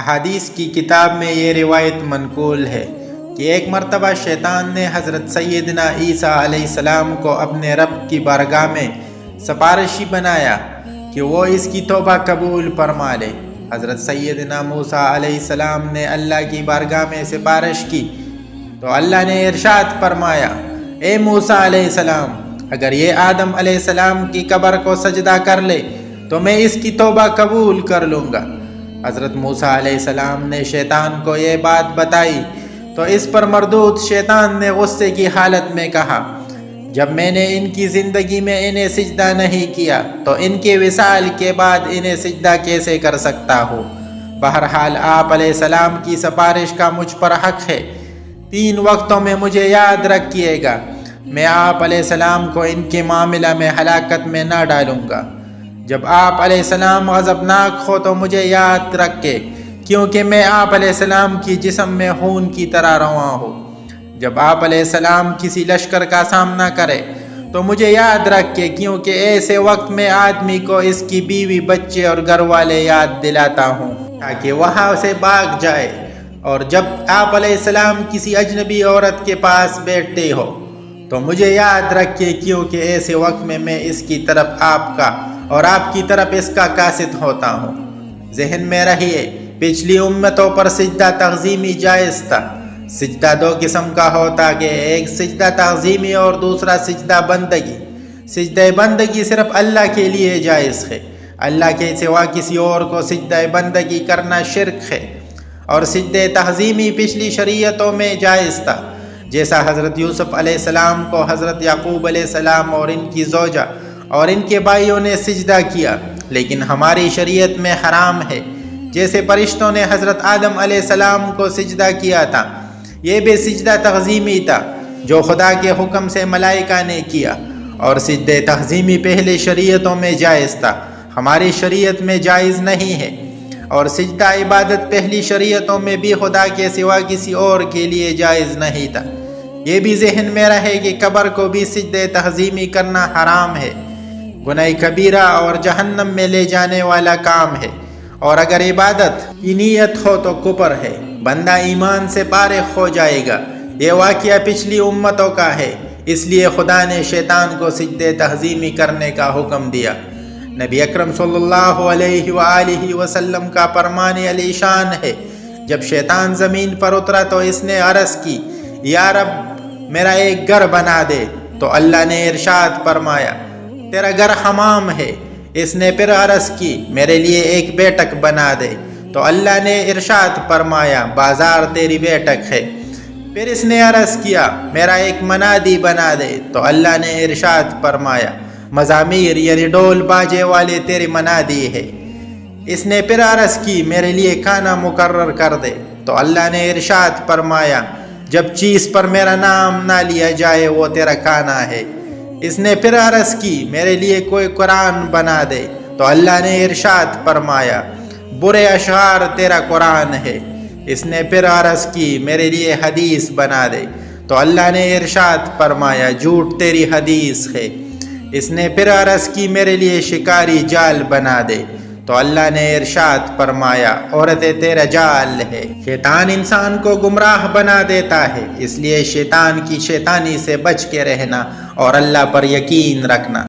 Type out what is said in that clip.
احادیث کی کتاب میں یہ روایت منقول ہے کہ ایک مرتبہ شیطان نے حضرت سیدنا عیسیٰ علیہ السلام کو اپنے رب کی بارگاہ میں سفارشی بنایا کہ وہ اس کی توبہ قبول فرما لے۔ حضرت سیدنا موسیٰ علیہ السلام نے اللہ کی بارگاہ میں سفارش کی تو اللہ نے ارشاد فرمایا، اے موسیٰ علیہ السلام، اگر یہ آدم علیہ السلام کی قبر کو سجدہ کر لے تو میں اس کی توبہ قبول کر لوں گا۔ حضرت موسیٰ علیہ السلام نے شیطان کو یہ بات بتائی تو اس پر مردود شیطان نے غصے کی حالت میں کہا، جب میں نے ان کی زندگی میں انہیں سجدہ نہیں کیا تو ان کے وصال کے بعد انہیں سجدہ کیسے کر سکتا ہوں؟ بہرحال آپ علیہ السلام کی سفارش کا مجھ پر حق ہے۔ 3 وقتوں میں مجھے یاد رکھیے گا، میں آپ علیہ السلام کو ان کے معاملہ میں ہلاکت میں نہ ڈالوں گا۔ جب آپ علیہ السلام غضبناک ہو تو مجھے یاد رکھے، کیونکہ میں آپ علیہ السلام کی جسم میں خون کی طرح رواں ہوں۔ جب آپ علیہ السلام کسی لشکر کا سامنا کرے تو مجھے یاد رکھے، کیونکہ ایسے وقت میں آدمی کو اس کی بیوی، بچے اور گھر والے یاد دلاتا ہوں تاکہ وہاں سے بھاگ جائے۔ اور جب آپ علیہ السلام کسی اجنبی عورت کے پاس بیٹھتے ہو تو مجھے یاد رکھے، کیونکہ ایسے وقت میں اس کی طرف آپ کا اور آپ کی طرف اس کا قاصد ہوتا ہوں۔ ذہن میں رہیے، پچھلی امتوں پر سجدہ تعظیمی جائز تھا۔ سجدہ 2 قسم کا ہوتا کہ ایک سجدہ تعظیمی اور دوسرا سجدہ بندگی۔ سجدہ بندگی صرف اللہ کے لیے جائز ہے، اللہ کے سوا کسی اور کو سجدہ بندگی کرنا شرک ہے۔ اور سجدہ تعظیمی پچھلی شریعتوں میں جائز تھا، جیسا حضرت یوسف علیہ السلام کو حضرت یعقوب علیہ السلام اور ان کی زوجہ اور ان کے بھائیوں نے سجدہ کیا، لیکن ہماری شریعت میں حرام ہے۔ جیسے فرشتوں نے حضرت آدم علیہ السلام کو سجدہ کیا تھا، یہ بھی سجدہ تعظیمی تھا جو خدا کے حکم سے ملائکہ نے کیا۔ اور سجدہ تعظیمی پہلے شریعتوں میں جائز تھا، ہماری شریعت میں جائز نہیں ہے۔ اور سجدہ عبادت پہلی شریعتوں میں بھی خدا کے سوا کسی اور کے لیے جائز نہیں تھا۔ یہ بھی ذہن میں رہے کہ قبر کو بھی سجدہ تعظیمی کرنا حرام ہے، گناہ کبیرہ اور جہنم میں لے جانے والا کام ہے۔ اور اگر عبادت کی نیت ہو تو کفر ہے، بندہ ایمان سے فارغ ہو جائے گا۔ یہ واقعہ پچھلی امتوں کا ہے، اس لیے خدا نے شیطان کو سجدہ تعظیمی کرنے کا حکم دیا۔ نبی اکرم صلی اللہ علیہ وآلہ وسلم کا فرمان علی شان ہے، جب شیطان زمین پر اترا تو اس نے عرض کی، یا رب میرا ایک گھر بنا دے، تو اللہ نے ارشاد فرمایا، تیرا گھر حمام ہے۔ اس نے پھر عرض کی، میرے لیے ایک بیٹھک بنا دے، تو اللہ نے ارشاد فرمایا، بازار تیری بیٹھک ہے۔ پھر اس نے عرض کیا، میرا ایک منادی بنا دے، تو اللہ نے ارشاد فرمایا، مزامیر یعنی ڈول باجے والے تیری منادی ہے۔ اس نے پھر عرض کی، میرے لیے کھانا مقرر کر دے، تو اللہ نے ارشاد فرمایا، جب چیز پر میرا نام نہ لیا جائے وہ تیرا کھانا ہے۔ اس نے پھر عرض کی، میرے لیے کوئی قرآن بنا دے، تو اللہ نے ارشاد فرمایا، برے اشعار تیرا قرآن ہے۔ اس نے پھر عرض کی، میرے لیے حدیث بنا دے، تو اللہ نے ارشاد فرمایا، جھوٹ تیری حدیث ہے۔ اس نے پھر عرض کی، میرے لیے شکاری جال بنا دے، تو اللہ نے ارشاد فرمایا، عورت تیرا جال ہے۔ شیطان انسان کو گمراہ بنا دیتا ہے، اس لیے شیطان کی شیطانی سے بچ کے رہنا اور اللہ پر یقین رکھنا۔